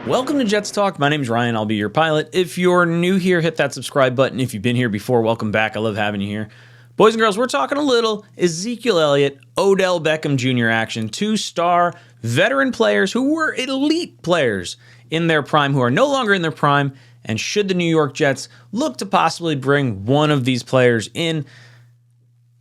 Welcome to Jets Talk. My name's Ryan. I'll be your pilot. If you're new here, hit that subscribe button. If you've been here before, welcome back. I love having you here. Boys and girls, we're talking a little Ezekiel Elliot, Odell Beckham Jr. action. Two-star veteran players who were elite players in their prime, who are no longer in their prime. And should the New York Jets look to possibly bring one of these players in?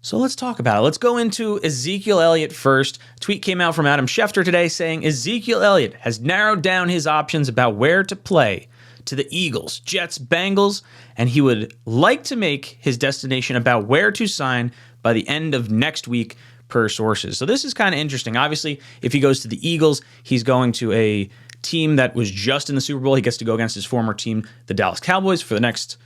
So let's talk about it. Let's go into Ezekiel Elliot first. A tweet came out from Adam Schefter today saying Ezekiel Elliot has narrowed down his options about where to play to the Eagles, Jets, Bengals, and he would like to make his destination about where to sign by the end of next week per sources. So this is kind of interesting. Obviously, if he goes to the Eagles, he's going to a team that was just in the Super Bowl. He gets to go against his former team, the Dallas Cowboys, for the next,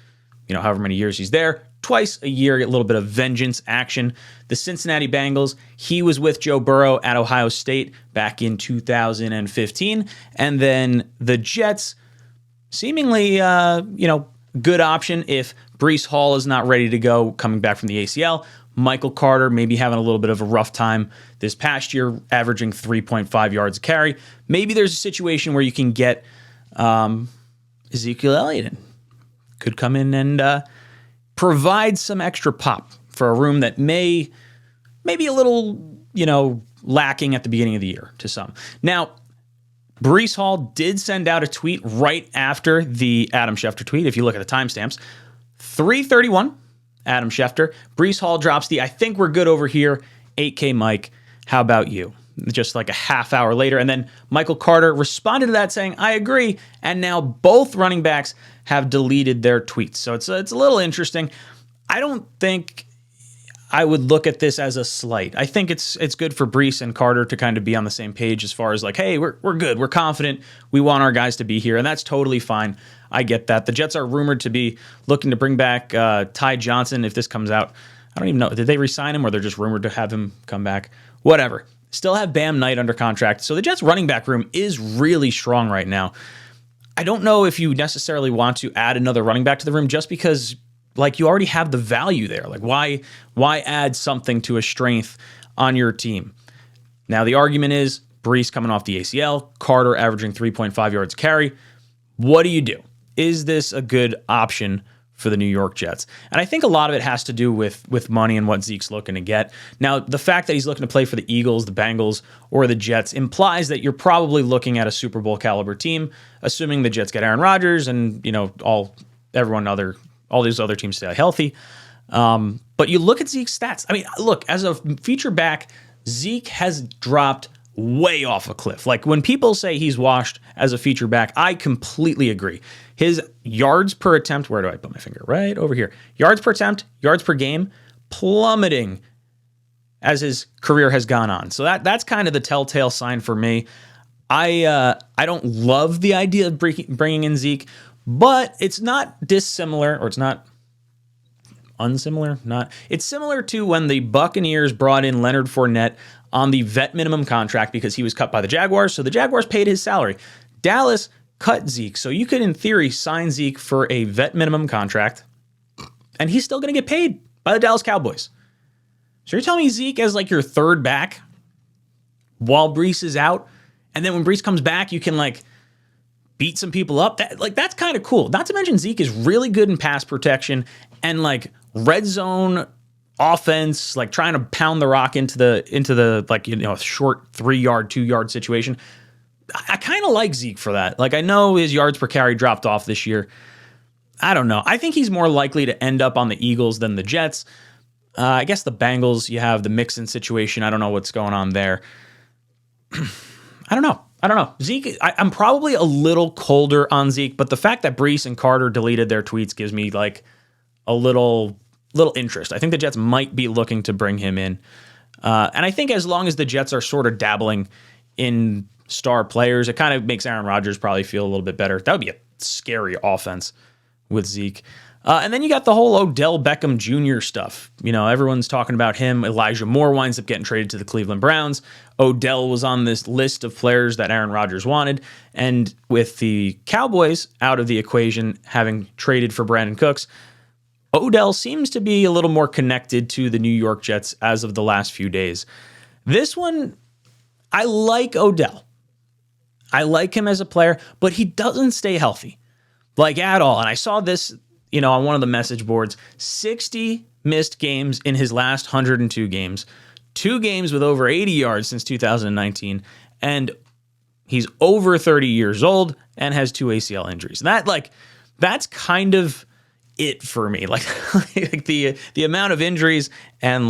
however many years he's there. Twice a year, get a little bit of vengeance action. The Cincinnati Bengals, he was with Joe Burrow at Ohio State back in 2015. And then the Jets, seemingly, good option if Breece Hall is not ready to go coming back from the ACL. Michael Carter maybe having a little bit of a rough time this past year, averaging 3.5 yards a carry. Maybe there's a situation where you can get Ezekiel Elliott in. Could come in and provide some extra pop for a room that may be a little, lacking at the beginning of the year to some. Now, Breece Hall did send out a tweet right after the Adam Schefter tweet. If you look at the timestamps, 3:31, Adam Schefter. Breece Hall drops the, I think we're good over here, 8K Mike. How about you? Just like a half hour later. And then Michael Carter responded to that saying, I agree. And now both running backs have deleted their tweets. So it's a little interesting. I don't think I would look at this as a slight. I think it's good for Breece and Carter to kind of be on the same page as far as like, hey, we're good. We're confident. We want our guys to be here. And that's totally fine. I get that. The Jets are rumored to be looking to bring back Ty Johnson if this comes out. I don't even know. Did they re-sign him or they're just rumored to have him come back? Whatever. Still have Bam Knight under contract. So the Jets running back room is really strong right now. I don't know if you necessarily want to add another running back to the room just because you already have the value there. Why add something to a strength on your team? Now the argument is Breece coming off the ACL, Carter averaging 3.5 yards a carry. What do? Is this a good option for the New York Jets? And I think a lot of it has to do with money and what Zeke's looking to get. Now, the fact that he's looking to play for the Eagles, the Bengals, or the Jets implies that you're probably looking at a Super Bowl caliber team, assuming the Jets get Aaron Rodgers and, all these other teams stay healthy. But you look at Zeke's stats. I mean, look, as a feature back, Zeke has dropped way off a cliff. Like when people say he's washed as a feature back, I completely agree. His yards per attempt, where do I put my finger? Right over here. Yards per attempt, yards per game, plummeting as his career has gone on. So that's kind of the telltale sign for me. I don't love the idea of bringing in Zeke, but it's not dissimilar, or it's not unsimilar. It's similar to when the Buccaneers brought in Leonard Fournette on the vet minimum contract because he was cut by the Jaguars. So the Jaguars paid his salary. Dallas cut Zeke. So you could, in theory, sign Zeke for a vet minimum contract, and he's still going to get paid by the Dallas Cowboys. So you're telling me Zeke as your third back while Breece is out, and then when Breece comes back, you can beat some people up? That's kind of cool. Not to mention Zeke is really good in pass protection and red zone offense, trying to pound the rock into the short 3-yard, 2-yard situation. I kind of like Zeke for that. I know his yards per carry dropped off this year. I don't know. I think he's more likely to end up on the Eagles than the Jets. I guess the Bengals, you have the Mixon situation. I don't know what's going on there. I don't know. Zeke, I'm probably a little colder on Zeke, but the fact that Breece and Carter deleted their tweets gives me a little interest. I think the Jets might be looking to bring him in. And I think as long as the Jets are sort of dabbling in star players, it kind of makes Aaron Rodgers probably feel a little bit better. That would be a scary offense with Zeke. And then you got the whole Odell Beckham Jr. stuff. Everyone's talking about him. Elijah Moore winds up getting traded to the Cleveland Browns. Odell was on this list of players that Aaron Rodgers wanted. And with the Cowboys out of the equation, having traded for Brandon Cooks, Odell seems to be a little more connected to the New York Jets as of the last few days. This one, I like Odell. I like him as a player, but he doesn't stay healthy, like at all. And I saw this, on one of the message boards, 60 missed games in his last 102 games, 2 games with over 80 yards since 2019, and he's over 30 years old and has 2 ACL injuries. And that's kind of it for me. Like the amount of injuries and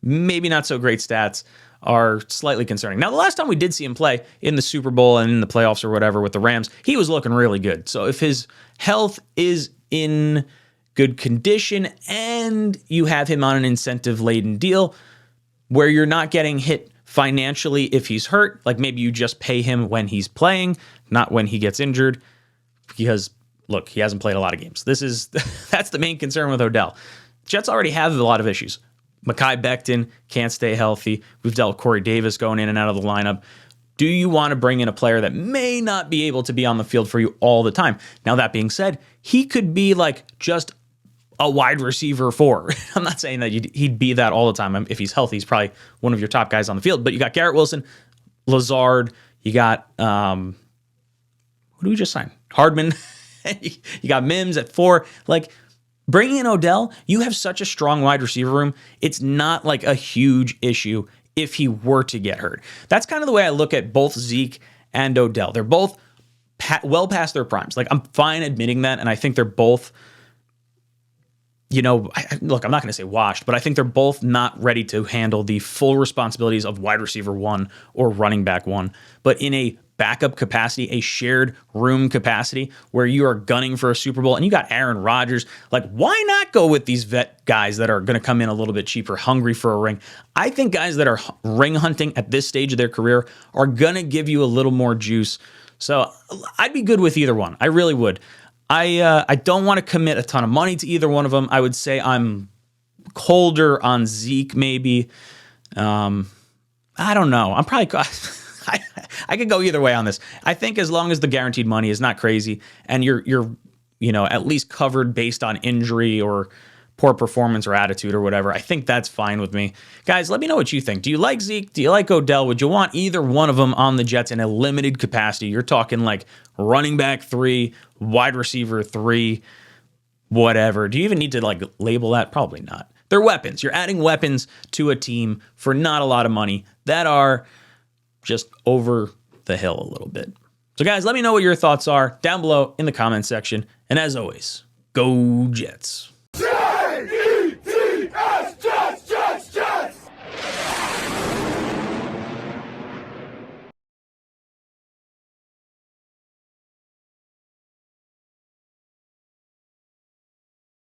maybe not so great stats are slightly concerning. Now, the last time we did see him play in the Super Bowl and in the playoffs or whatever with the Rams, he was looking really good. So if his health is in good condition and you have him on an incentive-laden deal where you're not getting hit financially if he's hurt, like maybe you just pay him when he's playing, not when he gets injured, because look, he hasn't played a lot of games. That's the main concern with Odell. Jets already have a lot of issues. Mekhi Becton can't stay healthy. We've dealt with Corey Davis going in and out of the lineup. Do you want to bring in a player that may not be able to be on the field for you all the time? Now, that being said, he could be just a wide receiver 4. I'm not saying that he'd be that all the time. If he's healthy, he's probably one of your top guys on the field. But you got Garrett Wilson, Lazard, you got, who do we just sign? Hardman. You got Mims at 4. Bringing in Odell, you have such a strong wide receiver room. It's not a huge issue if he were to get hurt. That's kind of the way I look at both Zeke and Odell. They're both well past their primes. I'm fine admitting that, and I think they're both, look, I'm not going to say washed, but I think they're both not ready to handle the full responsibilities of wide receiver 1 or running back 1, but in a backup capacity, a shared room capacity where you are gunning for a Super Bowl and you got Aaron Rodgers. Why not go with these vet guys that are going to come in a little bit cheaper, hungry for a ring? I think guys that are ring hunting at this stage of their career are going to give you a little more juice. So I'd be good with either one. I really would. I don't want to commit a ton of money to either one of them. I would say I'm colder on Zeke maybe. I don't know. I'm probably... I could go either way on this. I think as long as the guaranteed money is not crazy and you're at least covered based on injury or poor performance or attitude or whatever, I think that's fine with me. Guys, let me know what you think. Do you like Zeke? Do you like Odell? Would you want either one of them on the Jets in a limited capacity? You're talking running back 3, wide receiver 3, whatever. Do you even need to label that? Probably not. They're weapons. You're adding weapons to a team for not a lot of money that are just over the hill a little bit. So guys, let me know what your thoughts are down below in the comments section. And as always, go Jets.